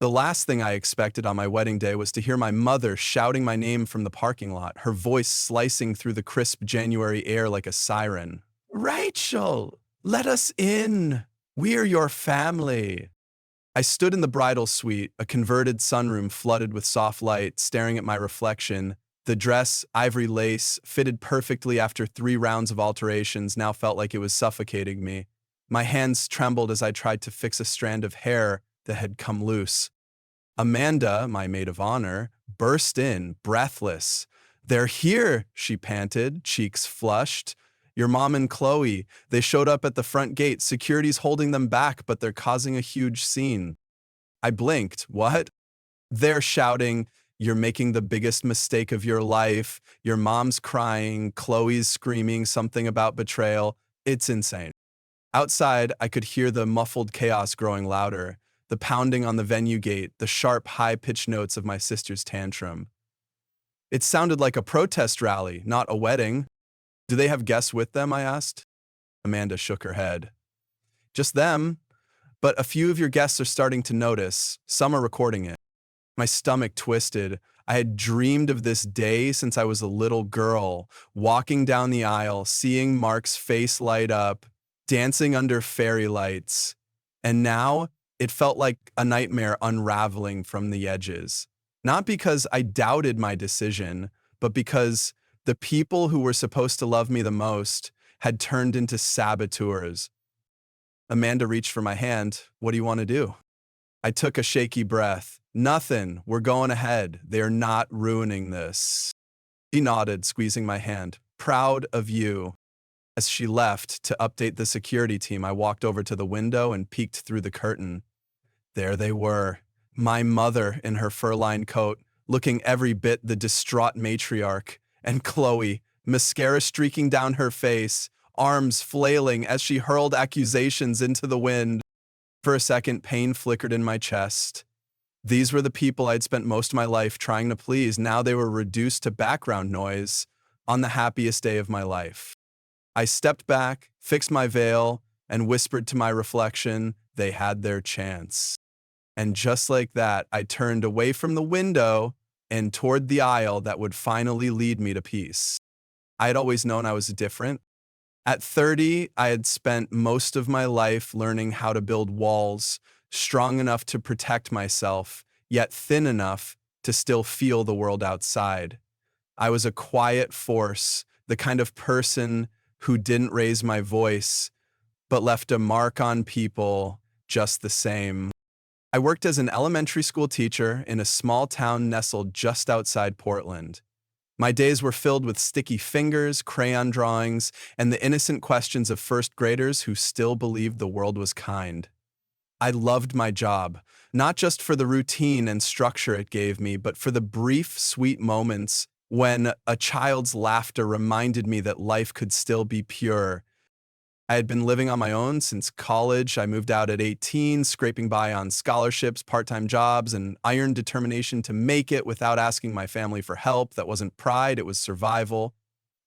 The last thing I expected on my wedding day was to hear my mother shouting my name from the parking lot, her voice slicing through the crisp January air like a siren. Rachel, let us in. We're your family. I stood in the bridal suite, a converted sunroom flooded with soft light, staring at my reflection. The dress, ivory lace, fitted perfectly after 3 rounds of alterations, now felt like it was suffocating me. My hands trembled as I tried to fix a strand of hair that had come loose. Amanda, my maid of honor, burst in, breathless. "They're here," she panted, cheeks flushed. "Your mom and Chloe. They showed up at the front gate. Security's holding them back, but they're causing a huge scene." I blinked. "What?" They're shouting, "You're making the biggest mistake of your life. Your mom's crying. Chloe's screaming something about betrayal. It's insane." Outside, I could hear the muffled chaos growing louder, the pounding on the venue gate, the sharp, high-pitched notes of my sister's tantrum. It sounded like a protest rally, not a wedding. "Do they have guests with them?" I asked. Amanda shook her head. "Just them, but a few of your guests are starting to notice. Some are recording it." My stomach twisted. I had dreamed of this day since I was a little girl, walking down the aisle, seeing Mark's face light up, dancing under fairy lights. And now it felt like a nightmare unraveling from the edges. Not because I doubted my decision, but because the people who were supposed to love me the most had turned into saboteurs. Amanda reached for my hand. "What do you want to do?" I took a shaky breath. "Nothing. We're going ahead. They're not ruining this." She nodded, squeezing my hand. "Proud of you." As she left to update the security team, I walked over to the window and peeked through the curtain. There they were, my mother in her fur-lined coat, looking every bit the distraught matriarch, and Chloe, mascara streaking down her face, arms flailing as she hurled accusations into the wind. For a second, pain flickered in my chest. These were the people I'd spent most of my life trying to please. Now they were reduced to background noise on the happiest day of my life. I stepped back, fixed my veil, and whispered to my reflection, they had their chance. And just like that, I turned away from the window and toward the aisle that would finally lead me to peace. I had always known I was different. At 30, I had spent most of my life learning how to build walls, strong enough to protect myself, yet thin enough to still feel the world outside. I was a quiet force, the kind of person who didn't raise my voice, but left a mark on people just the same. I worked as an elementary school teacher in a small town nestled just outside Portland. My days were filled with sticky fingers, crayon drawings, and the innocent questions of first graders who still believed the world was kind. I loved my job, not just for the routine and structure it gave me, but for the brief, sweet moments when a child's laughter reminded me that life could still be pure. I had been living on my own since college. I moved out at 18, scraping by on scholarships, part-time jobs, and iron determination to make it without asking my family for help. That wasn't pride, it was survival.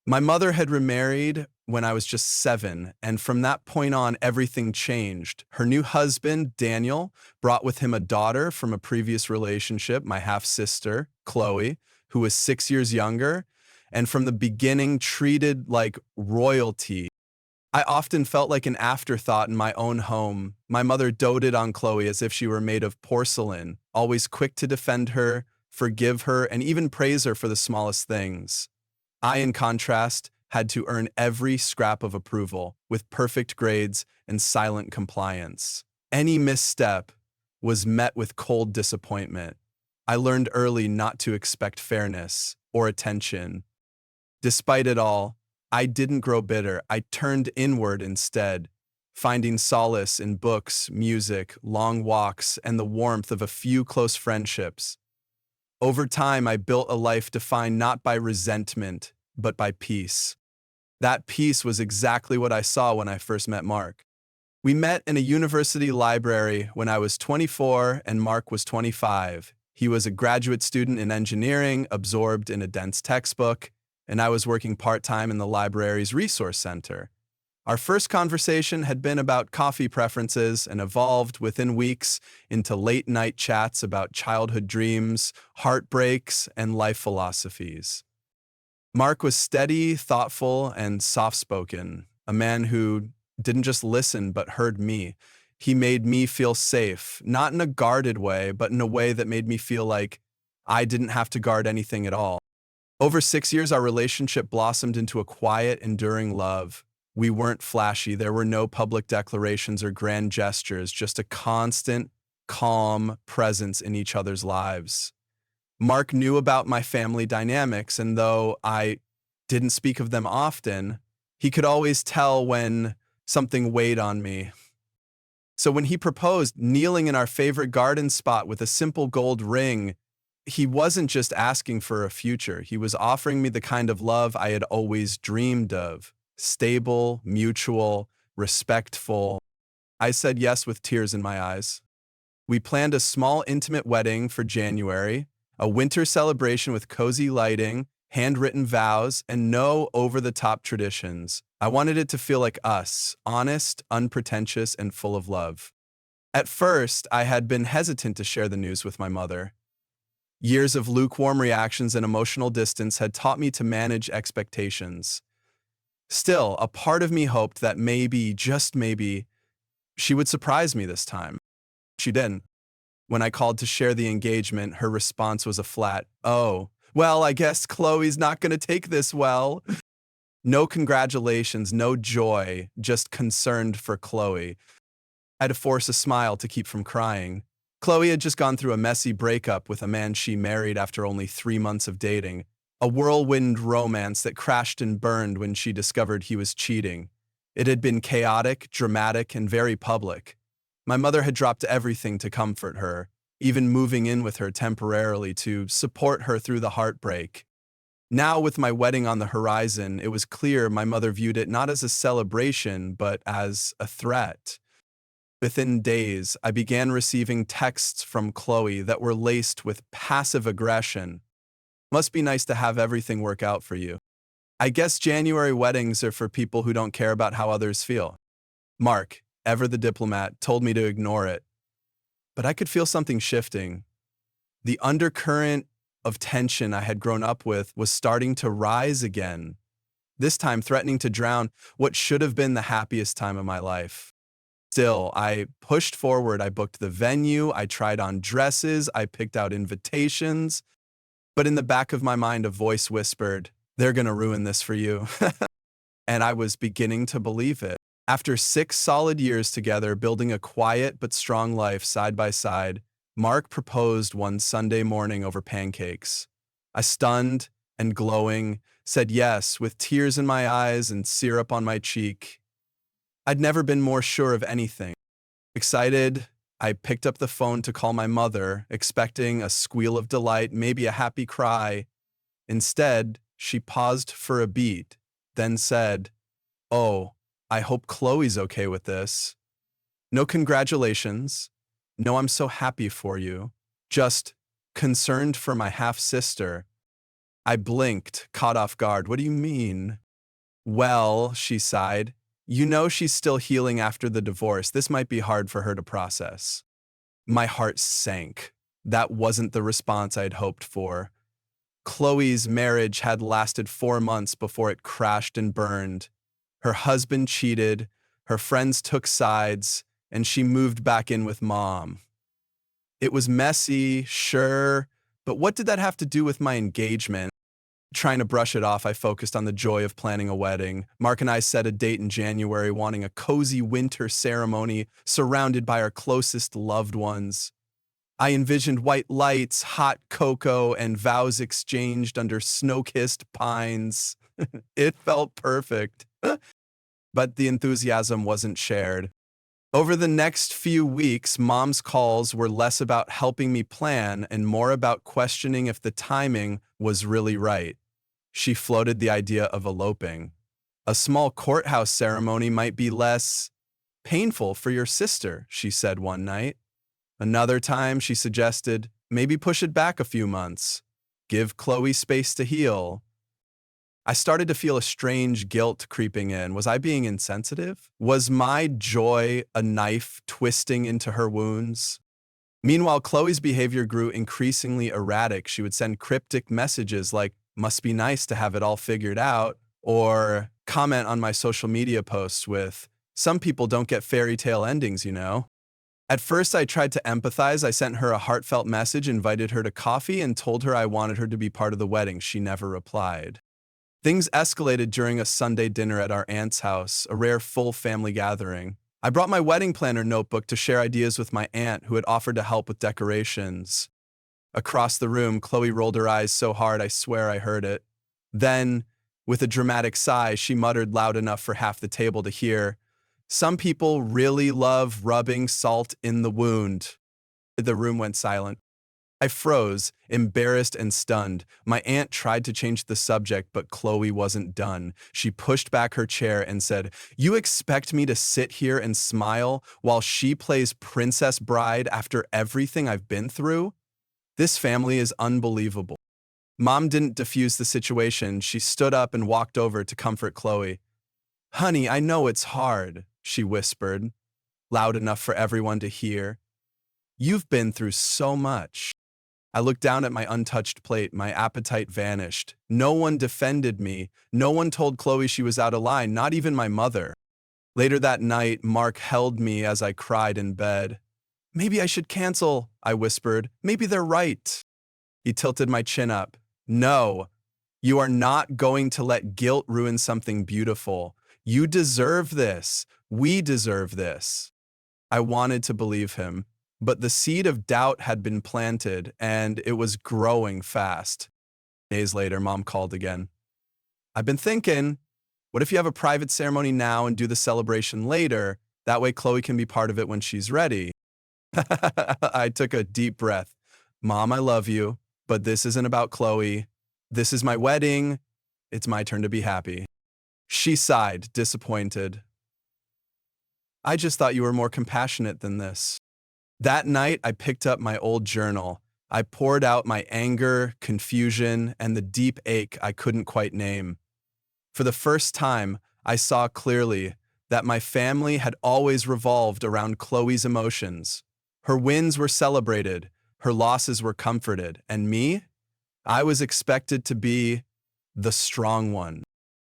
My mother had remarried when I was just 7, and from that point on, everything changed. Her new husband, Daniel, brought with him a daughter from a previous relationship, my half-sister, Chloe, who was 6 years younger, and from the beginning treated like royalty. I often felt like an afterthought in my own home. My mother doted on Chloe as if she were made of porcelain, always quick to defend her, forgive her, and even praise her for the smallest things. I, in contrast, had to earn every scrap of approval with perfect grades and silent compliance. Any misstep was met with cold disappointment. I learned early not to expect fairness or attention. Despite it all, I didn't grow bitter. I turned inward instead, finding solace in books, music, long walks, and the warmth of a few close friendships. Over time, I built a life defined not by resentment, but by peace. That peace was exactly what I saw when I first met Mark. We met in a university library when I was 24 and Mark was 25. He was a graduate student in engineering, absorbed in a dense textbook, and I was working part-time in the library's resource center. Our first conversation had been about coffee preferences and evolved within weeks into late-night chats about childhood dreams, heartbreaks, and life philosophies. Mark was steady, thoughtful, and soft-spoken, a man who didn't just listen but heard me. He made me feel safe, not in a guarded way, but in a way that made me feel like I didn't have to guard anything at all. Over 6 years, our relationship blossomed into a quiet, enduring love. We weren't flashy. There were no public declarations or grand gestures, just a constant, calm presence in each other's lives. Mark knew about my family dynamics, and though I didn't speak of them often, he could always tell when something weighed on me. So when he proposed, kneeling in our favorite garden spot with a simple gold ring, he wasn't just asking for a future. He was offering me the kind of love I had always dreamed of: stable, mutual, respectful. I said yes with tears in my eyes. We planned a small, intimate wedding for January, a winter celebration with cozy lighting, handwritten vows, and no over-the-top traditions. I wanted it to feel like us, honest, unpretentious, and full of love. At first, I had been hesitant to share the news with my mother. Years of lukewarm reactions and emotional distance had taught me to manage expectations. Still, a part of me hoped that maybe, just maybe, she would surprise me this time. She didn't. When I called to share the engagement, her response was a flat, "Oh, well, I guess Chloe's not going to take this well." No congratulations, no joy, just concerned for Chloe. I had to force a smile to keep from crying. Chloe had just gone through a messy breakup with a man she married after only 3 months of dating, a whirlwind romance that crashed and burned when she discovered he was cheating. It had been chaotic, dramatic, and very public. My mother had dropped everything to comfort her, even moving in with her temporarily to support her through the heartbreak. Now, with my wedding on the horizon, it was clear my mother viewed it not as a celebration, but as a threat. Within days, I began receiving texts from Chloe that were laced with passive aggression. "Must be nice to have everything work out for you. I guess January weddings are for people who don't care about how others feel." Mark, ever the diplomat, told me to ignore it. But I could feel something shifting. The undercurrent of tension I had grown up with was starting to rise again, this time threatening to drown what should have been the happiest time of my life. Still, I pushed forward. I booked the venue, I tried on dresses, I picked out invitations. But in the back of my mind, a voice whispered, "They're gonna ruin this for you." And I was beginning to believe it. After 6 solid years together, building a quiet but strong life side by side, Mark proposed one Sunday morning over pancakes. I, stunned and glowing, said yes with tears in my eyes and syrup on my cheek. I'd never been more sure of anything. Excited, I picked up the phone to call my mother, expecting a squeal of delight, maybe a happy cry. Instead, she paused for a beat, then said, "Oh, I hope Chloe's okay with this. No congratulations. No, I'm so happy for you. Just concerned for my half-sister." I blinked, caught off guard. "What do you mean?" "Well," she sighed, "you know she's still healing after the divorce. This might be hard for her to process." My heart sank. That wasn't the response I'd hoped for. Chloe's marriage had lasted 4 months before it crashed and burned. Her husband cheated, her friends took sides, and she moved back in with Mom. It was messy, sure, but what did that have to do with my engagement? Trying to brush it off, I focused on the joy of planning a wedding. Mark and I set a date in January, wanting a cozy winter ceremony surrounded by our closest loved ones. I envisioned white lights, hot cocoa, and vows exchanged under snow-kissed pines. It felt perfect. But the enthusiasm wasn't shared. Over the next few weeks, Mom's calls were less about helping me plan and more about questioning if the timing was really right. She floated the idea of eloping. "A small courthouse ceremony might be less painful for your sister," she said one night. Another time, she suggested, maybe push it back a few months. Give Chloe space to heal. I started to feel a strange guilt creeping in. Was I being insensitive? Was my joy a knife twisting into her wounds? Meanwhile, Chloe's behavior grew increasingly erratic. She would send cryptic messages like, must be nice to have it all figured out, or comment on my social media posts with, some people don't get fairy tale endings, you know? At first, I tried to empathize. I sent her a heartfelt message, invited her to coffee, and told her I wanted her to be part of the wedding. She never replied. Things escalated during a Sunday dinner at our aunt's house, a rare full family gathering. I brought my wedding planner notebook to share ideas with my aunt, who had offered to help with decorations. Across the room, Chloe rolled her eyes so hard I swear I heard it. Then, with a dramatic sigh, she muttered loud enough for half the table to hear, some people really love rubbing salt in the wound. The room went silent. I froze, embarrassed and stunned. My aunt tried to change the subject, but Chloe wasn't done. She pushed back her chair and said, you expect me to sit here and smile while she plays Princess Bride after everything I've been through? This family is unbelievable. Mom didn't diffuse the situation. She stood up and walked over to comfort Chloe. Honey, I know it's hard, she whispered, loud enough for everyone to hear. You've been through so much. I looked down at my untouched plate. My appetite vanished. No one defended me. No one told Chloe she was out of line, not even my mother. Later that night, Mark held me as I cried in bed. Maybe I should cancel, I whispered. Maybe they're right. He tilted my chin up. No, you are not going to let guilt ruin something beautiful. You deserve this. We deserve this. I wanted to believe him, but the seed of doubt had been planted, and it was growing fast. Days later, Mom called again. I've been thinking, what if you have a private ceremony now and do the celebration later? That way Chloe can be part of it when she's ready. I took a deep breath. Mom, I love you, but this isn't about Chloe. This is my wedding. It's my turn to be happy. She sighed, disappointed. I just thought you were more compassionate than this. That night, I picked up my old journal. I poured out my anger, confusion, and the deep ache I couldn't quite name. For the first time, I saw clearly that my family had always revolved around Chloe's emotions. Her wins were celebrated, her losses were comforted, and me? I was expected to be the strong one.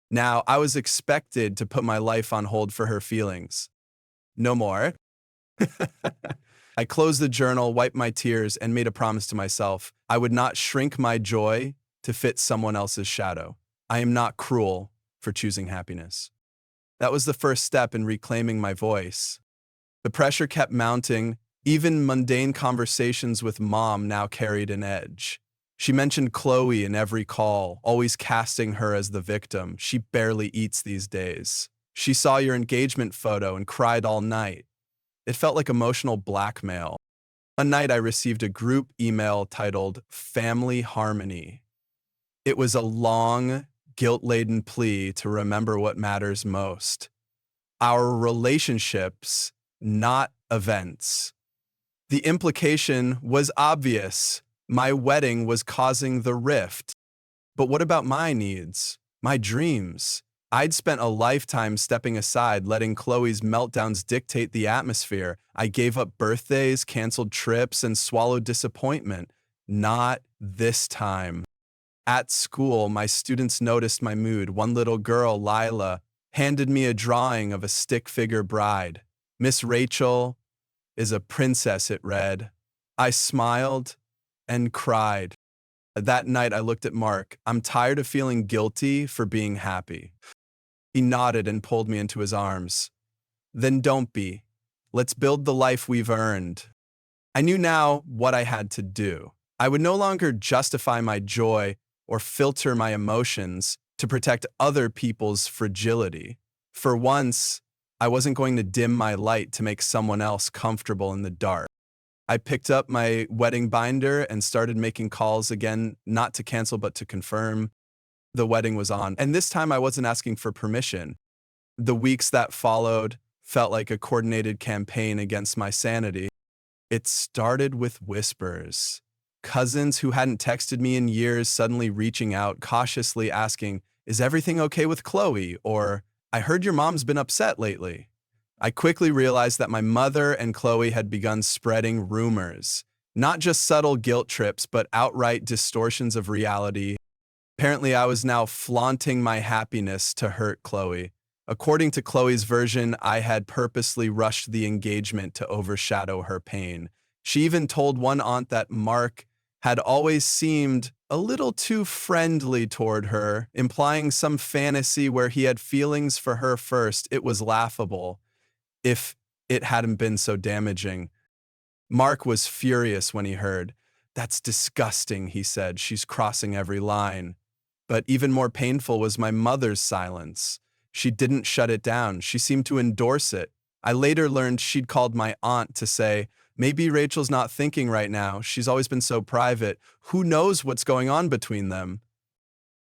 Now, I was expected to put my life on hold for her feelings. No more. I closed the journal, wiped my tears, and made a promise to myself. I would not shrink my joy to fit someone else's shadow. I am not cruel for choosing happiness. That was the first step in reclaiming my voice. The pressure kept mounting. Even mundane conversations with Mom now carried an edge. She mentioned Chloe in every call, always casting her as the victim. She barely eats these days. She saw your engagement photo and cried all night. It felt like emotional blackmail. One night I received a group email titled Family Harmony. It was a long, guilt-laden plea to remember what matters most. Our relationships, not events. The implication was obvious. My wedding was causing the rift. But what about my needs, my dreams? I'd spent a lifetime stepping aside, letting Chloe's meltdowns dictate the atmosphere. I gave up birthdays, canceled trips, and swallowed disappointment. Not this time. At school, my students noticed my mood. One little girl, Lila, handed me a drawing of a stick figure bride. Miss Rachel is a princess, it read. I smiled and cried. That night, I looked at Mark. I'm tired of feeling guilty for being happy. He nodded and pulled me into his arms. Then don't be. Let's build the life we've earned. I knew now what I had to do. I would no longer justify my joy or filter my emotions to protect other people's fragility. For once, I wasn't going to dim my light to make someone else comfortable in the dark. I picked up my wedding binder and started making calls again, not to cancel but to confirm. The wedding was on, and this time I wasn't asking for permission. The weeks that followed felt like a coordinated campaign against my sanity. It started with whispers. Cousins who hadn't texted me in years suddenly reaching out, cautiously asking, "Is everything okay with Chloe?" or "I heard your mom's been upset lately." I quickly realized that my mother and Chloe had begun spreading rumors, not just subtle guilt trips, but outright distortions of reality. Apparently, I was now flaunting my happiness to hurt Chloe. According to Chloe's version, I had purposely rushed the engagement to overshadow her pain. She even told one aunt that Mark had always seemed a little too friendly toward her, implying some fantasy where he had feelings for her first. It was laughable, if it hadn't been so damaging. Mark was furious when he heard. "That's disgusting," he said. "She's crossing every line." But even more painful was my mother's silence. She didn't shut it down. She seemed to endorse it. I later learned she'd called my aunt to say, "Maybe Rachel's not thinking right now. She's always been so private. Who knows what's going on between them?"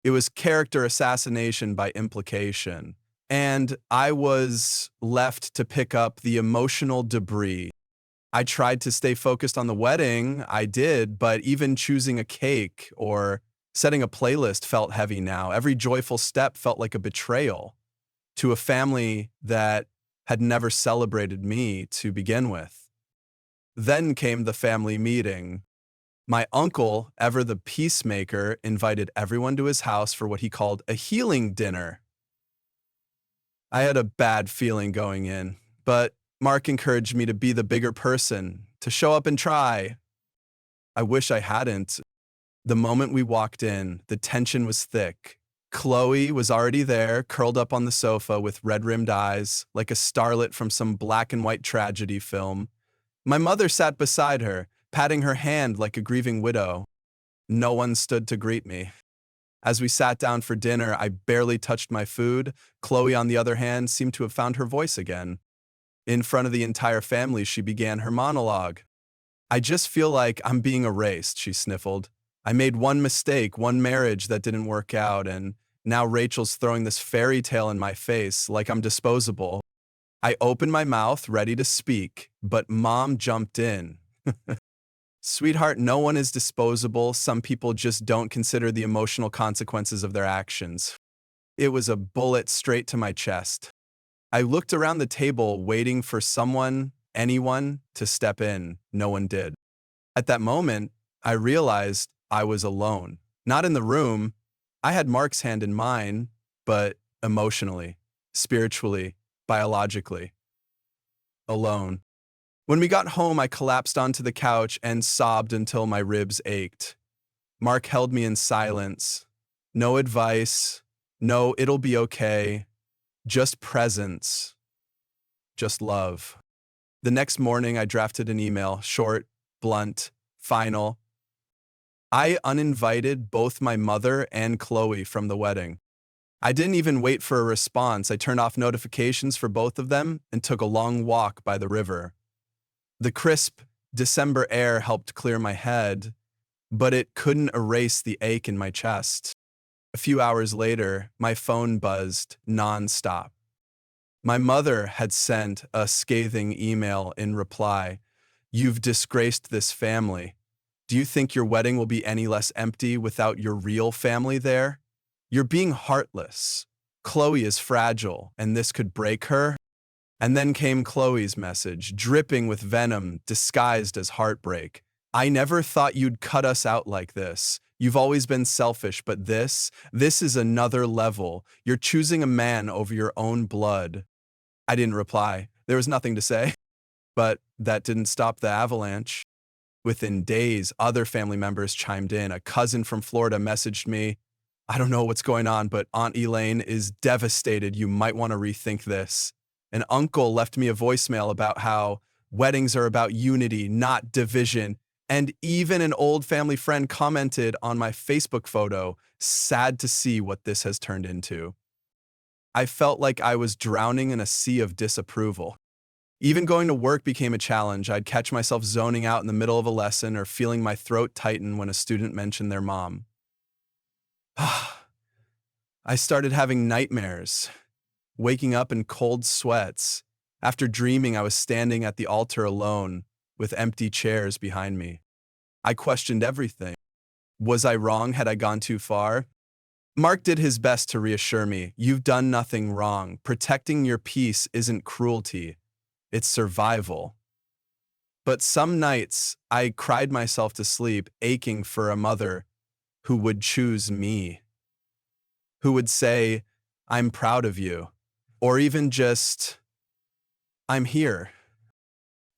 It was character assassination by implication. And I was left to pick up the emotional debris. I tried to stay focused on the wedding, I did, but even choosing a cake or setting a playlist felt heavy now. Every joyful step felt like a betrayal to a family that had never celebrated me to begin with. Then came the family meeting. My uncle, ever the peacemaker, invited everyone to his house for what he called a healing dinner. I had a bad feeling going in, but Mark encouraged me to be the bigger person, to show up and try. I wish I hadn't. The moment we walked in, the tension was thick. Chloe was already there, curled up on the sofa with red-rimmed eyes, like a starlet from some black and white tragedy film. My mother sat beside her, patting her hand like a grieving widow. No one stood to greet me. As we sat down for dinner, I barely touched my food. Chloe, on the other hand, seemed to have found her voice again. In front of the entire family, she began her monologue. "I just feel like I'm being erased," she sniffled. "I made one mistake, one marriage that didn't work out, and now Rachel's throwing this fairy tale in my face like I'm disposable." I opened my mouth, ready to speak, but Mom jumped in. "Sweetheart, no one is disposable. Some people just don't consider the emotional consequences of their actions." It was a bullet straight to my chest. I looked around the table, waiting for someone, anyone, to step in. No one did. At that moment, I realized I was alone. Not in the room. I had Mark's hand in mine, but emotionally, spiritually, biologically, alone. When we got home, I collapsed onto the couch and sobbed until my ribs ached. Mark held me in silence. No advice. No, it'll be okay. Just presence. Just love. The next morning, I drafted an email, short, blunt, final. I uninvited both my mother and Chloe from the wedding. I didn't even wait for a response. I turned off notifications for both of them and took a long walk by the river. The crisp December air helped clear my head, but it couldn't erase the ache in my chest. A few hours later, my phone buzzed nonstop. My mother had sent a scathing email in reply. "You've disgraced this family. Do you think your wedding will be any less empty without your real family there? You're being heartless. Chloe is fragile, and this could break her." And then came Chloe's message, dripping with venom, disguised as heartbreak. "I never thought you'd cut us out like this. You've always been selfish, but this is another level. You're choosing a man over your own blood." I didn't reply. There was nothing to say. But that didn't stop the avalanche. Within days, other family members chimed in. A cousin from Florida messaged me, "I don't know what's going on, but Aunt Elaine is devastated. You might want to rethink this." An uncle left me a voicemail about how weddings are about unity, not division. And even an old family friend commented on my Facebook photo, "Sad to see what this has turned into." I felt like I was drowning in a sea of disapproval. Even going to work became a challenge. I'd catch myself zoning out in the middle of a lesson or feeling my throat tighten when a student mentioned their mom. I started having nightmares, waking up in cold sweats. After dreaming, I was standing at the altar alone, with empty chairs behind me. I questioned everything. Was I wrong? Had I gone too far? Mark did his best to reassure me. You've done nothing wrong. Protecting your peace isn't cruelty, it's survival. But some nights, I cried myself to sleep, aching for a mother who would choose me, who would say, I'm proud of you, or even just, I'm here.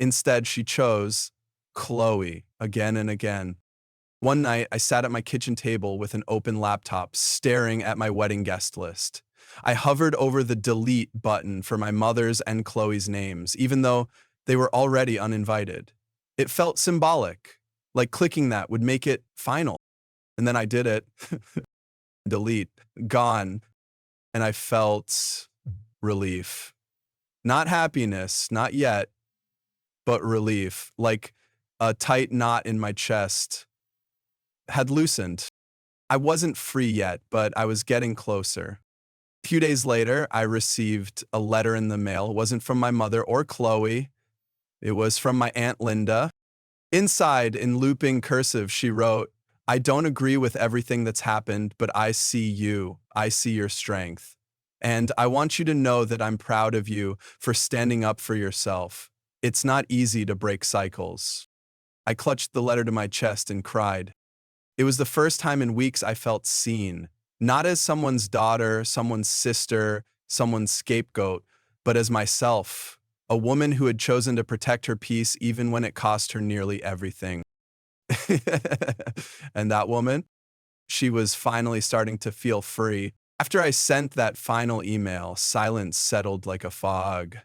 Instead, she chose Chloe again and again. One night, I sat at my kitchen table with an open laptop, staring at my wedding guest list. I hovered over the delete button for my mother's and Chloe's names, even though they were already uninvited. It felt symbolic, like clicking that would make it final. And then I did it. Delete, gone. And I felt relief. Not happiness, not yet, but relief, like a tight knot in my chest had loosened. I wasn't free yet, but I was getting closer. A few days later, I received a letter in the mail. It wasn't from my mother or Chloe. It was from my Aunt Linda. Inside, in looping cursive, she wrote, I don't agree with everything that's happened, but I see you. I see your strength. And I want you to know that I'm proud of you for standing up for yourself. It's not easy to break cycles. I clutched the letter to my chest and cried. It was the first time in weeks I felt seen, not as someone's daughter, someone's sister, someone's scapegoat, but as myself, a woman who had chosen to protect her peace even when it cost her nearly everything. And that woman, she was finally starting to feel free. After I sent that final email, silence settled like a fog.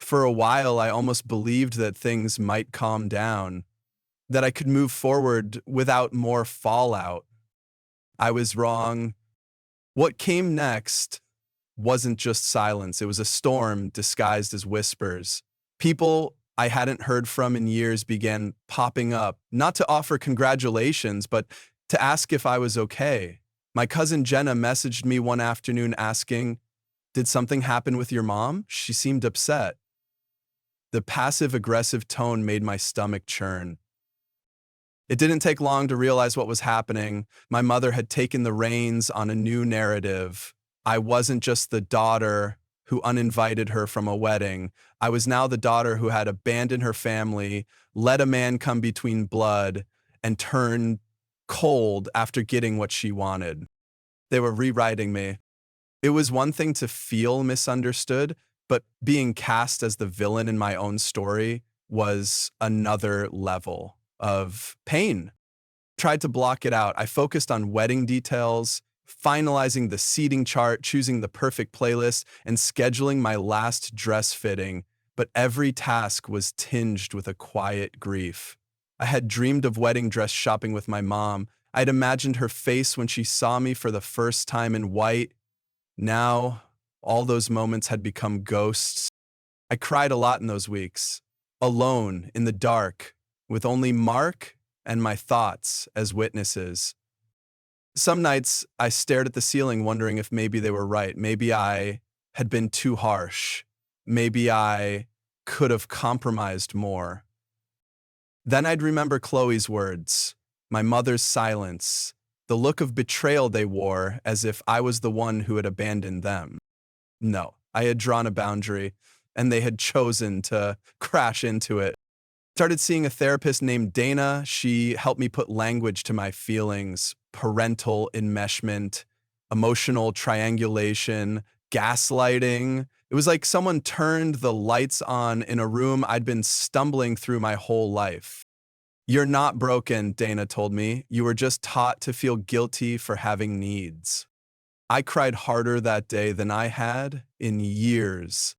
For a while, I almost believed that things might calm down, that I could move forward without more fallout. I was wrong. What came next wasn't just silence. It was a storm disguised as whispers. People I hadn't heard from in years began popping up, not to offer congratulations, but to ask if I was okay. My cousin Jenna messaged me one afternoon asking, did something happen with your mom? She seemed upset. The passive-aggressive tone made my stomach churn. It didn't take long to realize what was happening. My mother had taken the reins on a new narrative. I wasn't just the daughter who uninvited her from a wedding. I was now the daughter who had abandoned her family, let a man come between blood, and turned cold after getting what she wanted. They were rewriting me. It was one thing to feel misunderstood, but being cast as the villain in my own story was another level of pain. Tried to block it out. I focused on wedding details, finalizing the seating chart, choosing the perfect playlist, and scheduling my last dress fitting. But every task was tinged with a quiet grief. I had dreamed of wedding dress shopping with my mom. I'd imagined her face when she saw me for the first time in white. Now, all those moments had become ghosts. I cried a lot in those weeks, alone, in the dark, with only Mark and my thoughts as witnesses. Some nights, I stared at the ceiling wondering if maybe they were right. Maybe I had been too harsh. Maybe I could have compromised more. Then I'd remember Chloe's words, my mother's silence, the look of betrayal they wore as if I was the one who had abandoned them. No, I had drawn a boundary, and they had chosen to crash into it. Started seeing a therapist named Dana. She helped me put language to my feelings, parental enmeshment, emotional triangulation, gaslighting. It was like someone turned the lights on in a room I'd been stumbling through my whole life. You're not broken, Dana told me. You were just taught to feel guilty for having needs. I cried harder that day than I had in years.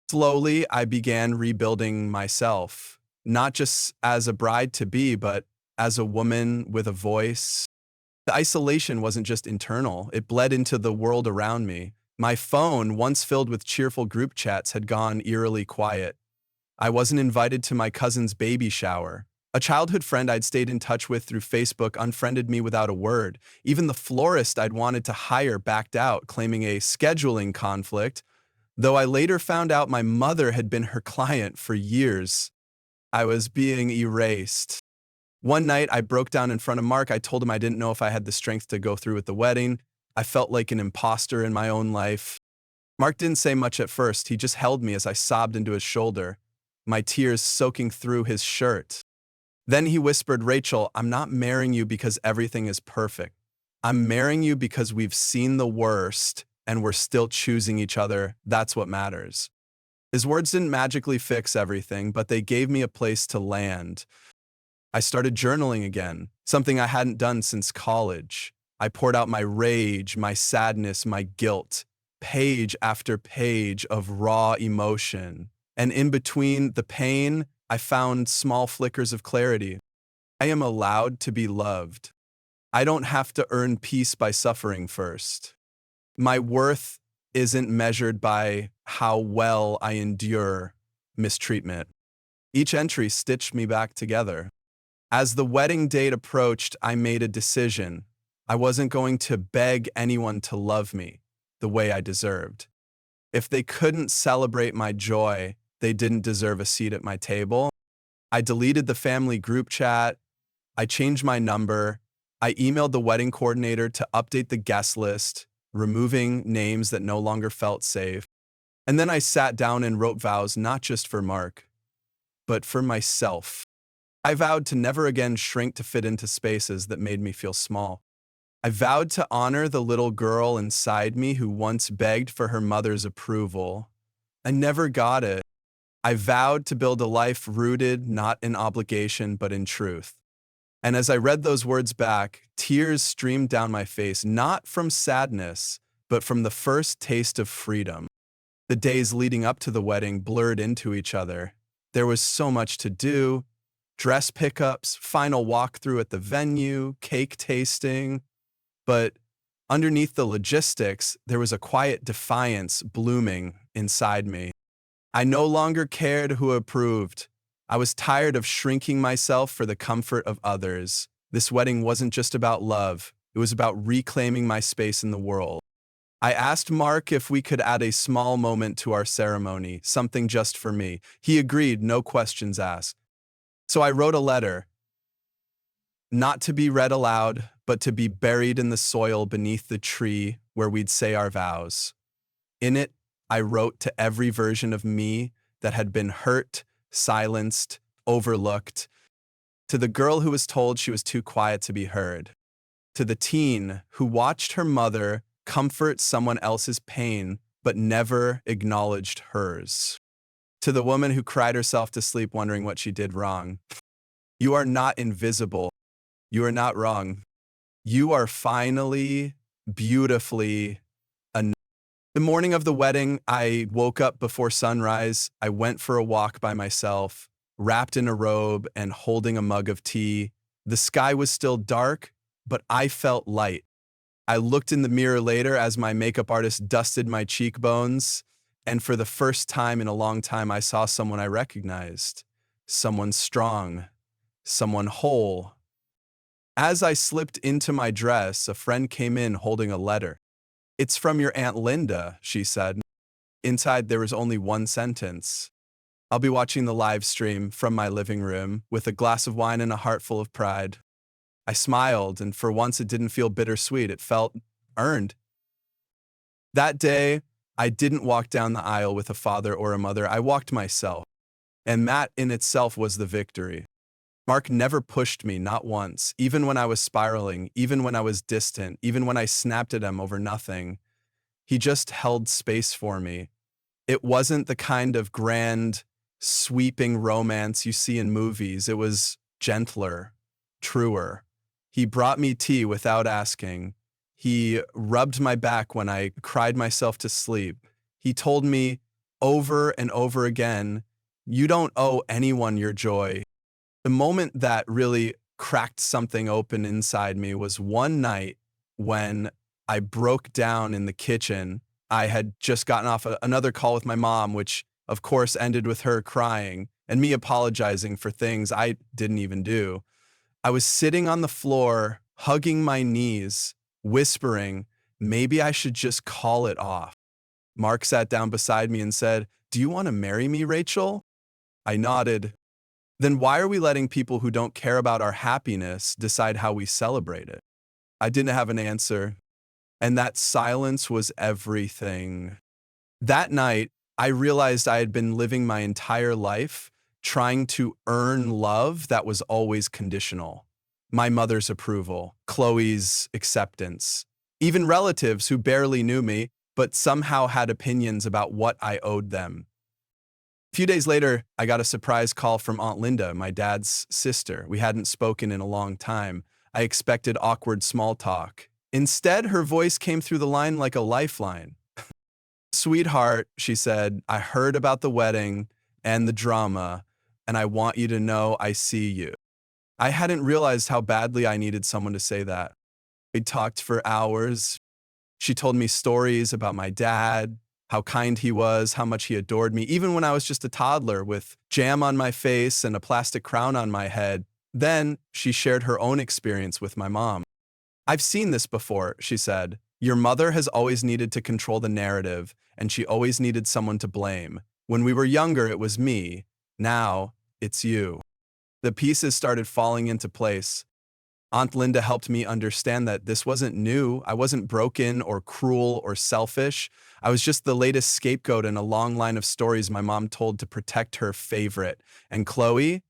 Slowly, I began rebuilding myself, not just as a bride-to-be, but as a woman with a voice. The isolation wasn't just internal, it bled into the world around me. My phone, once filled with cheerful group chats, had gone eerily quiet. I wasn't invited to my cousin's baby shower. A childhood friend I'd stayed in touch with through Facebook unfriended me without a word. Even the florist I'd wanted to hire backed out, claiming a scheduling conflict, though I later found out my mother had been her client for years. I was being erased. One night, I broke down in front of Mark. I told him I didn't know if I had the strength to go through with the wedding. I felt like an imposter in my own life. Mark didn't say much at first. He just held me as I sobbed into his shoulder, my tears soaking through his shirt. Then he whispered, "Rachel, I'm not marrying you because everything is perfect. I'm marrying you because we've seen the worst and we're still choosing each other. That's what matters." His words didn't magically fix everything, but they gave me a place to land. I started journaling again, something I hadn't done since college. I poured out my rage, my sadness, my guilt, page after page of raw emotion. And in between the pain, I found small flickers of clarity. I am allowed to be loved. I don't have to earn peace by suffering first. My worth isn't measured by how well I endure mistreatment. Each entry stitched me back together. As the wedding date approached, I made a decision. I wasn't going to beg anyone to love me the way I deserved. If they couldn't celebrate my joy, they didn't deserve a seat at my table. I deleted the family group chat. I changed my number. I emailed the wedding coordinator to update the guest list, removing names that no longer felt safe. And then I sat down and wrote vows not just for Mark, but for myself. I vowed to never again shrink to fit into spaces that made me feel small. I vowed to honor the little girl inside me who once begged for her mother's approval. I never got it. I vowed to build a life rooted not in obligation but in truth. And as I read those words back, tears streamed down my face, not from sadness, but from the first taste of freedom. The days leading up to the wedding blurred into each other. There was so much to do: dress pickups, final walkthrough at the venue, cake tasting. But underneath the logistics, there was a quiet defiance blooming inside me. I no longer cared who approved. I was tired of shrinking myself for the comfort of others. This wedding wasn't just about love. It was about reclaiming my space in the world. I asked Mark if we could add a small moment to our ceremony, something just for me. He agreed, no questions asked. So I wrote a letter, not to be read aloud, but to be buried in the soil beneath the tree where we'd say our vows. In it, I wrote to every version of me that had been hurt, silenced, overlooked, to the girl who was told she was too quiet to be heard, to the teen who watched her mother comfort someone else's pain but never acknowledged hers, to the woman who cried herself to sleep wondering what she did wrong. You are not invisible. You are not wrong. You are finally, beautifully enough. The morning of the wedding, I woke up before sunrise. I went for a walk by myself, wrapped in a robe and holding a mug of tea. The sky was still dark, but I felt light. I looked in the mirror later as my makeup artist dusted my cheekbones, and for the first time in a long time, I saw someone I recognized. Someone strong, someone whole. As I slipped into my dress, a friend came in holding a letter. "It's from your Aunt Linda," she said. Inside, there was only one sentence: "I'll be watching the live stream from my living room with a glass of wine and a heart full of pride." I smiled, and for once it didn't feel bittersweet. It felt earned. That day, I didn't walk down the aisle with a father or a mother. I walked myself. And that in itself was the victory. Mark never pushed me, not once, even when I was spiraling, even when I was distant, even when I snapped at him over nothing. He just held space for me. It wasn't the kind of grand, sweeping romance you see in movies. It was gentler, truer. He brought me tea without asking. He rubbed my back when I cried myself to sleep. He told me over and over again, "You don't owe anyone your joy." The moment that really cracked something open inside me was one night when I broke down in the kitchen. I had just gotten off another call with my mom, which of course ended with her crying and me apologizing for things I didn't even do. I was sitting on the floor, hugging my knees, whispering, maybe I should just call it off. Mark sat down beside me and said, "Do you want to marry me, Rachel?" I nodded. Then why are we letting people who don't care about our happiness decide how we celebrate it? I didn't have an answer. And that silence was everything. That night, I realized I had been living my entire life trying to earn love that was always conditional. My mother's approval, Chloe's acceptance, even relatives who barely knew me but somehow had opinions about what I owed them. A few days later, I got a surprise call from Aunt Linda, my dad's sister. We hadn't spoken in a long time. I expected awkward small talk. Instead, her voice came through the line like a lifeline. Sweetheart, she said, I heard about the wedding and the drama, and I want you to know I see you. I hadn't realized how badly I needed someone to say that. We talked for hours. She told me stories about my dad, how kind he was, how much he adored me, even when I was just a toddler with jam on my face and a plastic crown on my head. Then she shared her own experience with my mom. I've seen this before, she said. Your mother has always needed to control the narrative, and she always needed someone to blame. When we were younger, it was me. Now, it's you. The pieces started falling into place. Aunt Linda helped me understand that this wasn't new. I wasn't broken or cruel or selfish. I was just the latest scapegoat in a long line of stories my mom told to protect her favorite. And Chloe,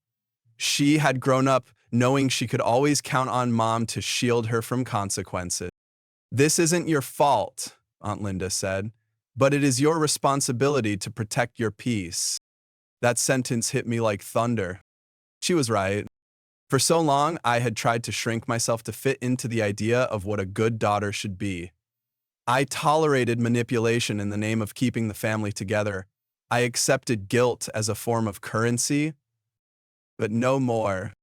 she had grown up knowing she could always count on mom to shield her from consequences. This isn't your fault, Aunt Linda said, but it is your responsibility to protect your peace. That sentence hit me like thunder. She was right. For so long, I had tried to shrink myself to fit into the idea of what a good daughter should be. I tolerated manipulation in the name of keeping the family together. I accepted guilt as a form of currency, but no more.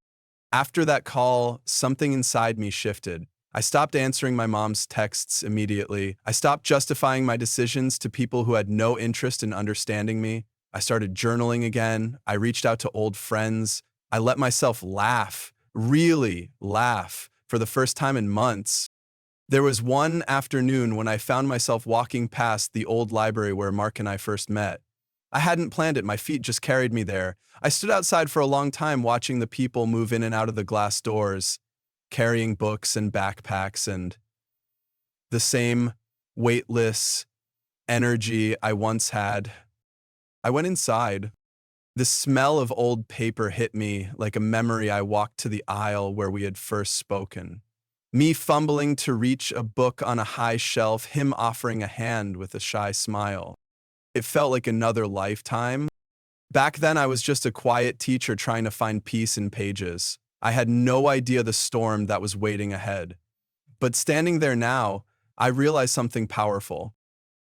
After that call, something inside me shifted. I stopped answering my mom's texts immediately. I stopped justifying my decisions to people who had no interest in understanding me. I started journaling again. I reached out to old friends. I let myself laugh, really laugh, for the first time in months. There was one afternoon when I found myself walking past the old library where Mark and I first met. I hadn't planned it, my feet just carried me there. I stood outside for a long time watching the people move in and out of the glass doors, carrying books and backpacks and the same weightless energy I once had. I went inside. The smell of old paper hit me like a memory. I walked to the aisle where we had first spoken. Me fumbling to reach a book on a high shelf, him offering a hand with a shy smile. It felt like another lifetime. Back then, I was just a quiet teacher trying to find peace in pages. I had no idea the storm that was waiting ahead. But standing there now, I realized something powerful.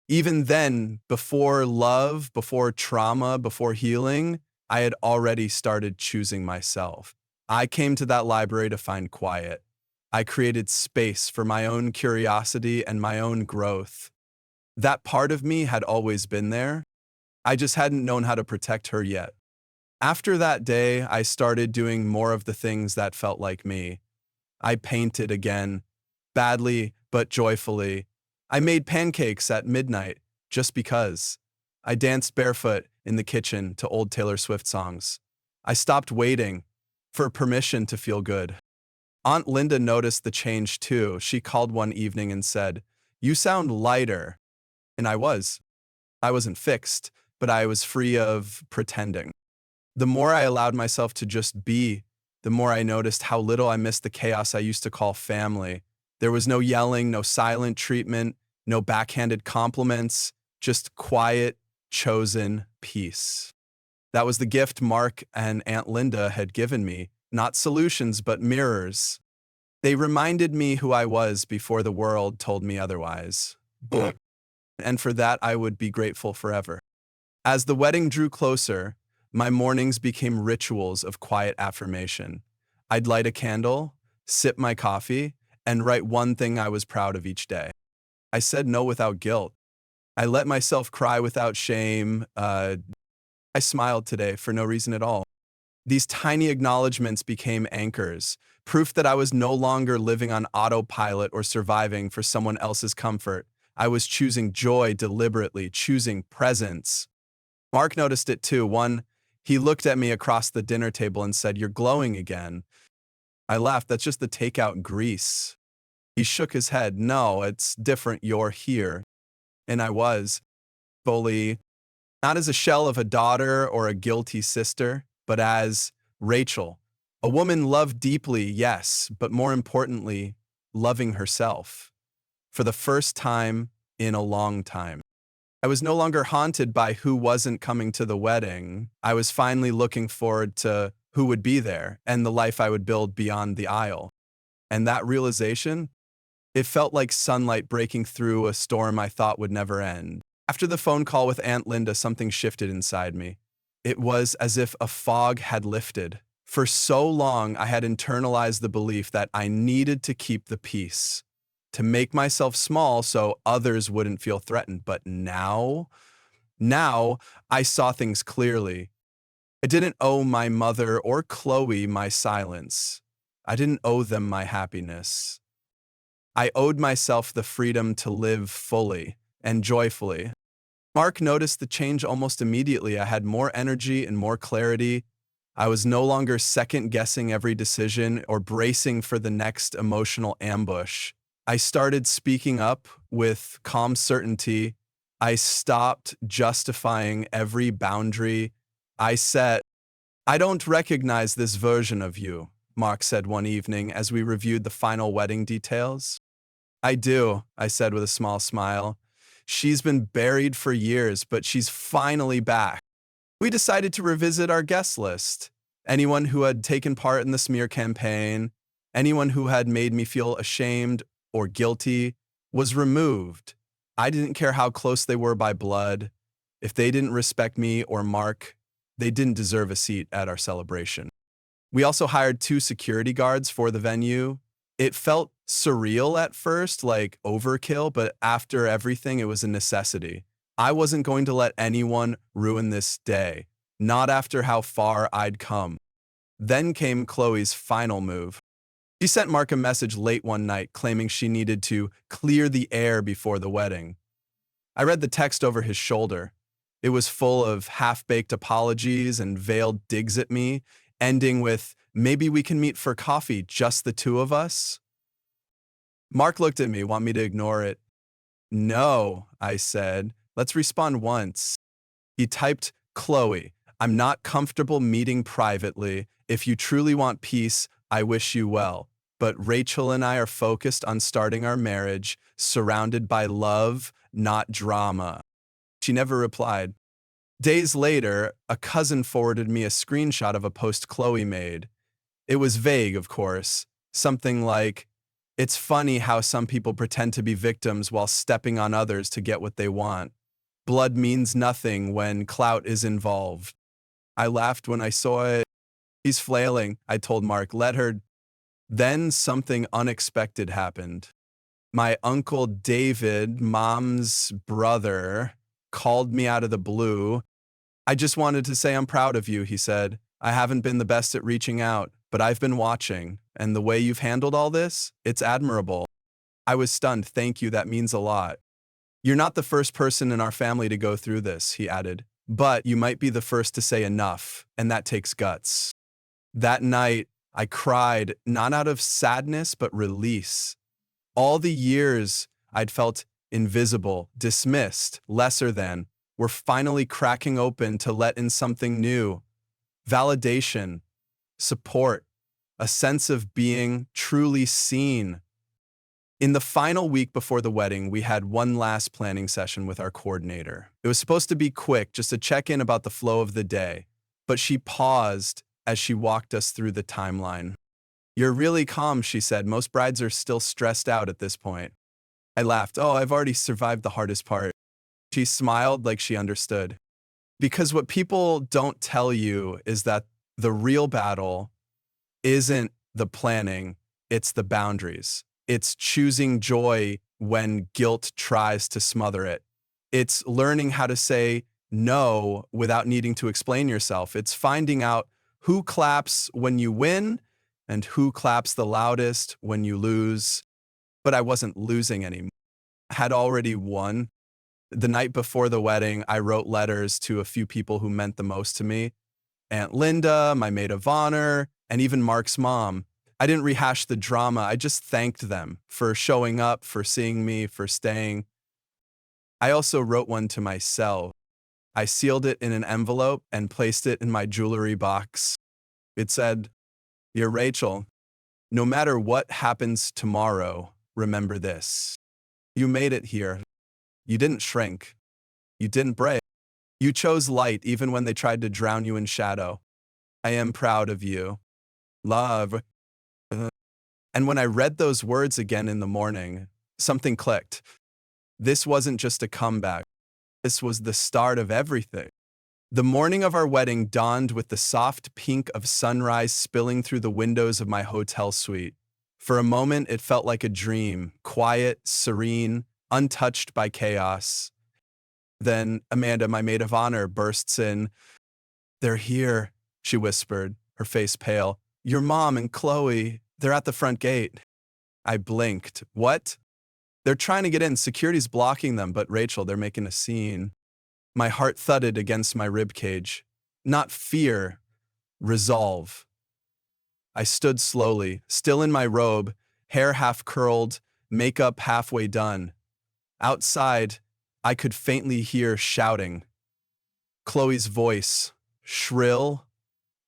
Even then, before love, before trauma, before healing, I had already started choosing myself. I came to that library to find quiet. I created space for my own curiosity and my own growth. That part of me had always been there. I just hadn't known how to protect her yet. After that day, I started doing more of the things that felt like me. I painted again, badly but joyfully. I made pancakes at midnight just because. I danced barefoot in the kitchen to old Taylor Swift songs. I stopped waiting for permission to feel good. Aunt Linda noticed the change too. She called one evening and said, "You sound lighter." And I was. I wasn't fixed, but I was free of pretending. The more I allowed myself to just be, the more I noticed how little I missed the chaos I used to call family. There was no yelling, no silent treatment, no backhanded compliments, just quiet, chosen peace. That was the gift Mark and Aunt Linda had given me, not solutions, but mirrors. They reminded me who I was before the world told me otherwise. And for that, I would be grateful forever. As the wedding drew closer, my mornings became rituals of quiet affirmation. I'd light a candle, sip my coffee, and write one thing I was proud of each day. I said no without guilt. I let myself cry without shame. I smiled today for no reason at all. These tiny acknowledgments became anchors, proof that I was no longer living on autopilot or surviving for someone else's comfort. I was choosing joy deliberately, choosing presence. Mark noticed it too. He looked at me across the dinner table and said, "You're glowing again." I laughed. That's just the takeout grease. He shook his head. No, it's different. You're here. And I was, fully, not as a shell of a daughter or a guilty sister, but as Rachel, a woman loved deeply, yes, but more importantly, loving herself. For the first time in a long time. I was no longer haunted by who wasn't coming to the wedding. I was finally looking forward to who would be there and the life I would build beyond the aisle. And that realization, it felt like sunlight breaking through a storm I thought would never end. After the phone call with Aunt Linda, something shifted inside me. It was as if a fog had lifted. For so long, I had internalized the belief that I needed to keep the peace, to make myself small so others wouldn't feel threatened. But now I saw things clearly. I didn't owe my mother or Chloe my silence. I didn't owe them my happiness. I owed myself the freedom to live fully and joyfully. Mark noticed the change almost immediately. I had more energy and more clarity. I was no longer second-guessing every decision or bracing for the next emotional ambush. I started speaking up with calm certainty. I stopped justifying every boundary I set. I don't recognize this version of you, Mark said one evening as we reviewed the final wedding details. I do, I said with a small smile. She's been buried for years, but she's finally back. We decided to revisit our guest list. Anyone who had taken part in the smear campaign, anyone who had made me feel ashamed or guilty, was removed. I didn't care how close they were by blood. If they didn't respect me or Mark, they didn't deserve a seat at our celebration. We also hired 2 security guards for the venue. It felt surreal at first, like overkill, but after everything, it was a necessity. I wasn't going to let anyone ruin this day, not after how far I'd come. Then came Chloe's final move. She sent Mark a message late one night claiming she needed to clear the air before the wedding. I read the text over his shoulder. It was full of half-baked apologies and veiled digs at me, ending with, "Maybe we can meet for coffee, just the 2 of us?" Mark looked at me, want me to ignore it. "No," I said. "Let's respond once." He typed, "Chloe, I'm not comfortable meeting privately. If you truly want peace, I wish you well. But Rachel and I are focused on starting our marriage, surrounded by love, not drama." She never replied. Days later, a cousin forwarded me a screenshot of a post Chloe made. It was vague, of course. Something like, "It's funny how some people pretend to be victims while stepping on others to get what they want. Blood means nothing when clout is involved." I laughed when I saw it. "He's flailing," I told Mark. "Let her." Then something unexpected happened. My uncle David, Mom's brother, called me out of the blue. "I just wanted to say I'm proud of you," he said. "I haven't been the best at reaching out, but I've been watching, and the way you've handled all this, it's admirable." I was stunned. "Thank you, that means a lot." "You're not the first person in our family to go through this," he added, "but you might be the first to say enough, and that takes guts." That night, I cried, not out of sadness, but release. All the years I'd felt invisible, dismissed, lesser than, were finally cracking open to let in something new. Validation, support, a sense of being truly seen. In the final week before the wedding, we had one last planning session with our coordinator. It was supposed to be quick, just a check-in about the flow of the day, but she paused as she walked us through the timeline. "You're really calm," she said. "Most brides are still stressed out at this point." I laughed. "Oh, I've already survived the hardest part." She smiled like she understood. "Because what people don't tell you is that the real battle isn't the planning, it's the boundaries. It's choosing joy when guilt tries to smother it. It's learning how to say no without needing to explain yourself. It's finding out who claps when you win and who claps the loudest when you lose." But I wasn't losing anymore. I had already won. The night before the wedding, I wrote letters to a few people who meant the most to me. Aunt Linda, my maid of honor, and even Mark's mom. I didn't rehash the drama. I just thanked them for showing up, for seeing me, for staying. I also wrote one to myself. I sealed it in an envelope and placed it in my jewelry box. It said, "Dear Rachel, no matter what happens tomorrow, remember this. You made it here. You didn't shrink. You didn't break. You chose light even when they tried to drown you in shadow. I am proud of you. Love." And when I read those words again in the morning, something clicked. This wasn't just a comeback. This was the start of everything. The morning of our wedding dawned with the soft pink of sunrise spilling through the windows of my hotel suite. For a moment, it felt like a dream, quiet, serene, untouched by chaos. Then Amanda, my maid of honor, bursts in. "They're here," she whispered, her face pale. "Your mom and Chloe, they're at the front gate." I blinked. What? They're trying to get in. Security's blocking them, but Rachel, they're making a scene. My heart thudded against my ribcage. Not fear, resolve. I stood slowly, still in my robe, hair half curled, makeup halfway done. Outside, I could faintly hear shouting. Chloe's voice, shrill,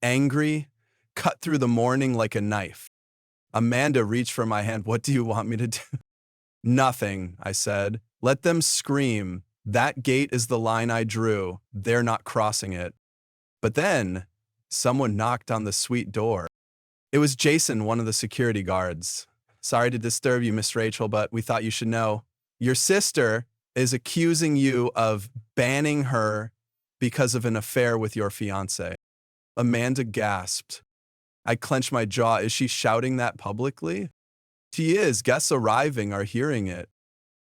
angry, cut through the morning like a knife. Amanda reached for my hand. "What do you want me to do?" "Nothing," I said. "Let them scream. That gate is the line I drew. They're not crossing it." But then, someone knocked on the suite door. It was Jason, one of the security guards. "Sorry to disturb you, Miss Rachel, but we thought you should know. Your sister is accusing you of banning her because of an affair with your fiancé." Amanda gasped. I clenched my jaw. Is she shouting that publicly? She is. Guests arriving are hearing it.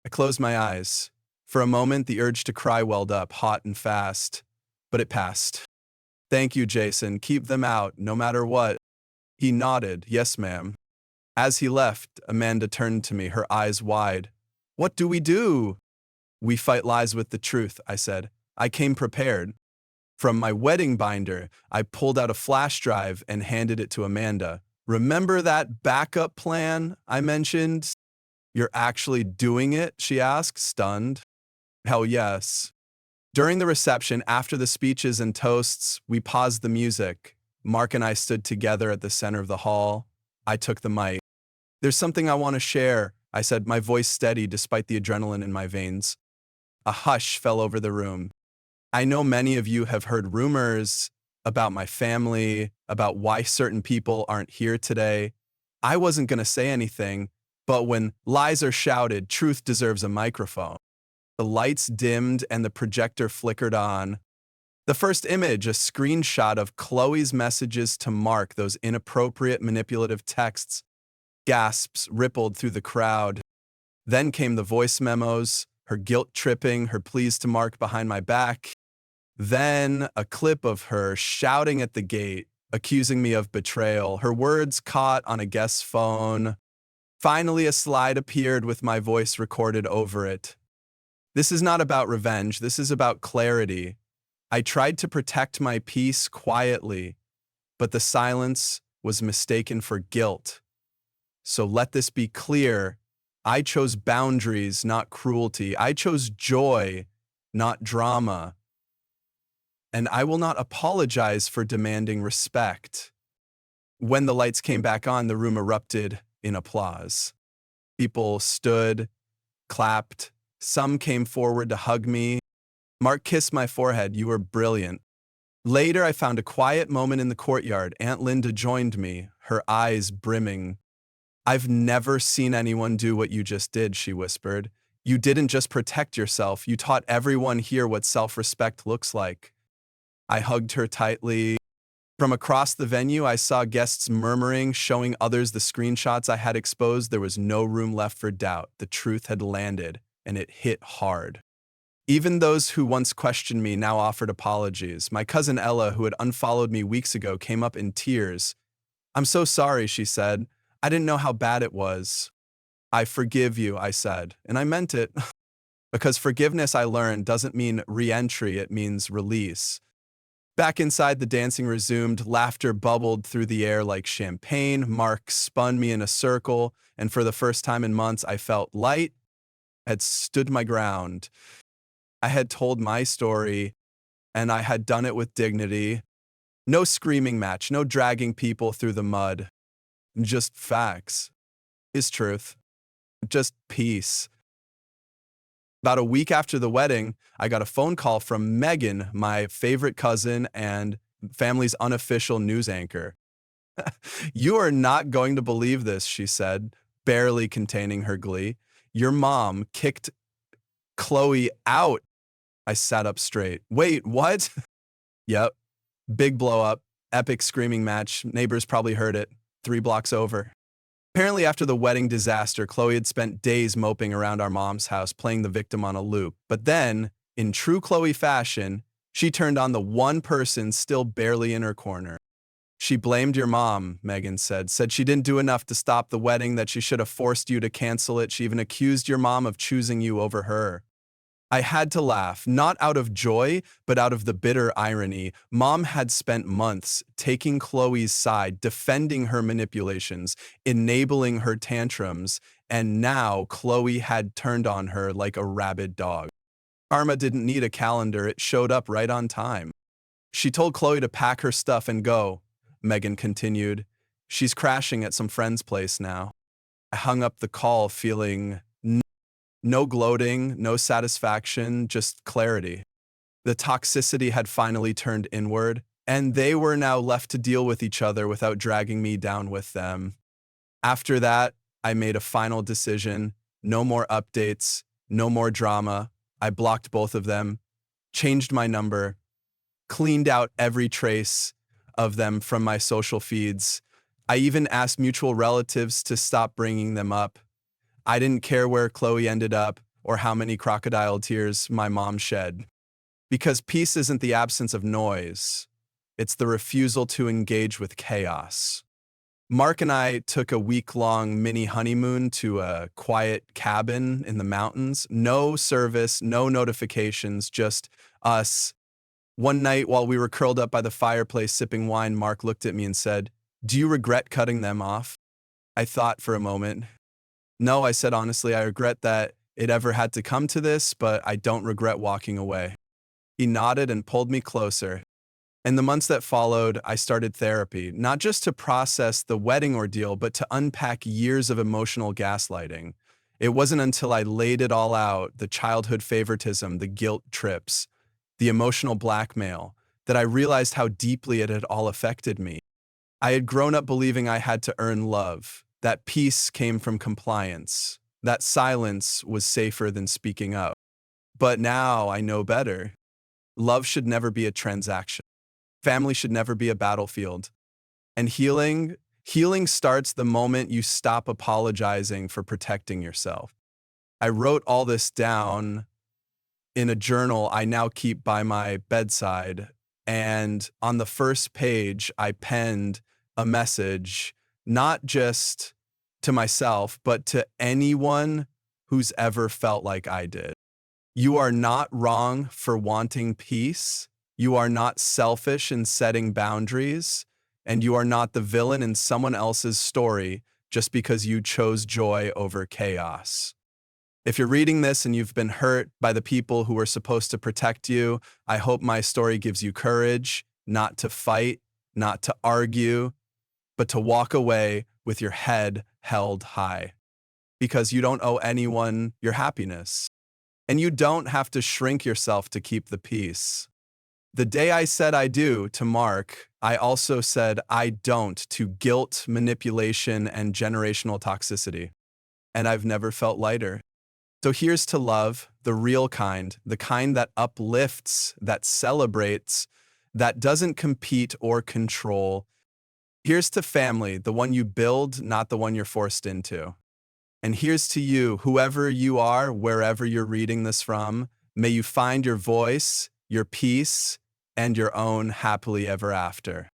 I closed my eyes. For a moment, the urge to cry welled up, hot and fast. But it passed. "Thank you, Jason. Keep them out, no matter what." He nodded. "Yes, ma'am." As he left, Amanda turned to me, her eyes wide. "What do we do?" "We fight lies with the truth," I said. I came prepared. From my wedding binder, I pulled out a flash drive and handed it to Amanda. "Remember that backup plan I mentioned?" "You're actually doing it?" she asked, stunned. "Hell yes." During the reception, after the speeches and toasts, we paused the music. Mark and I stood together at the center of the hall. I took the mic. "There's something I want to share," I said, my voice steady despite the adrenaline in my veins. A hush fell over the room. I know many of you have heard rumors about my family, about why certain people aren't here today. I wasn't going to say anything, but when lies are shouted, truth deserves a microphone. The lights dimmed and the projector flickered on. The first image, a screenshot of Chloe's messages to Mark, those inappropriate manipulative texts. Gasps rippled through the crowd. Then came the voice memos, her guilt tripping, her pleas to Mark behind my back. Then a clip of her shouting at the gate, accusing me of betrayal, her words caught on a guest's phone. Finally, a slide appeared with my voice recorded over it. This is not about revenge. This is about clarity. I tried to protect my peace quietly, but the silence was mistaken for guilt. So let this be clear. I chose boundaries, not cruelty. I chose joy, not drama. And I will not apologize for demanding respect. When the lights came back on, the room erupted in applause. People stood, clapped. Some came forward to hug me. Mark kissed my forehead. "You were brilliant." Later, I found a quiet moment in the courtyard. Aunt Linda joined me, her eyes brimming. "I've never seen anyone do what you just did," she whispered. "You didn't just protect yourself. You taught everyone here what self-respect looks like." I hugged her tightly. From across the venue, I saw guests murmuring, showing others the screenshots I had exposed. There was no room left for doubt. The truth had landed, and it hit hard. Even those who once questioned me now offered apologies. My cousin Ella, who had unfollowed me weeks ago, came up in tears. "I'm so sorry," she said. "I didn't know how bad it was." "I forgive you," I said, and I meant it. Because forgiveness, I learned, doesn't mean re-entry, it means release. Back inside, the dancing resumed. Laughter bubbled through the air like champagne. Mark spun me in a circle, and for the first time in months, I felt light. I had stood my ground. I had told my story, and I had done it with dignity. No screaming match, no dragging people through the mud. Just facts. Is truth. Just peace. About a week after the wedding, I got a phone call from Megan, my favorite cousin and family's unofficial news anchor. You are not going to believe this, she said, barely containing her glee. Your mom kicked Chloe out. I sat up straight. Wait, what? Yep. Big blow up, epic screaming match. Neighbors probably heard it. 3 blocks over. Apparently, after the wedding disaster, Chloe had spent days moping around our mom's house, playing the victim on a loop. But then, in true Chloe fashion, she turned on the one person still barely in her corner. She blamed your mom, Megan said she didn't do enough to stop the wedding, that she should have forced you to cancel it. She even accused your mom of choosing you over her. I had to laugh, not out of joy, but out of the bitter irony. Mom had spent months taking Chloe's side, defending her manipulations, enabling her tantrums, and now Chloe had turned on her like a rabid dog. Karma didn't need a calendar, it showed up right on time. She told Chloe to pack her stuff and go, Megan continued. She's crashing at some friend's place now. I hung up the call feeling no gloating, no satisfaction, just clarity. The toxicity had finally turned inward, and they were now left to deal with each other without dragging me down with them. After that, I made a final decision. No more updates, no more drama. I blocked both of them, changed my number, cleaned out every trace of them from my social feeds. I even asked mutual relatives to stop bringing them up. I didn't care where Chloe ended up or how many crocodile tears my mom shed. Because peace isn't the absence of noise. It's the refusal to engage with chaos. Mark and I took a week-long mini honeymoon to a quiet cabin in the mountains. No service, no notifications, just us. One night while we were curled up by the fireplace sipping wine, Mark looked at me and said, "Do you regret cutting them off?" I thought for a moment. No, I said honestly, I regret that it ever had to come to this, but I don't regret walking away. He nodded and pulled me closer. In the months that followed, I started therapy, not just to process the wedding ordeal, but to unpack years of emotional gaslighting. It wasn't until I laid it all out, the childhood favoritism, the guilt trips, the emotional blackmail, that I realized how deeply it had all affected me. I had grown up believing I had to earn love, that peace came from compliance, that silence was safer than speaking up. But now I know better. Love should never be a transaction. Family should never be a battlefield. And healing starts the moment you stop apologizing for protecting yourself. I wrote all this down in a journal I now keep by my bedside. And on the first page, I penned a message, not just to myself, but to anyone who's ever felt like I did. You are not wrong for wanting peace. You are not selfish in setting boundaries. And you are not the villain in someone else's story just because you chose joy over chaos. If you're reading this and you've been hurt by the people who were supposed to protect you, I hope my story gives you courage not to fight, not to argue, but to walk away with your head held high. Because you don't owe anyone your happiness. And you don't have to shrink yourself to keep the peace. The day I said I do to Mark, I also said I don't to guilt, manipulation, and generational toxicity. And I've never felt lighter. So here's to love, the real kind, the kind that uplifts, that celebrates, that doesn't compete or control. Here's to family, the one you build, not the one you're forced into. And here's to you, whoever you are, wherever you're reading this from, may you find your voice, your peace, and your own happily ever after.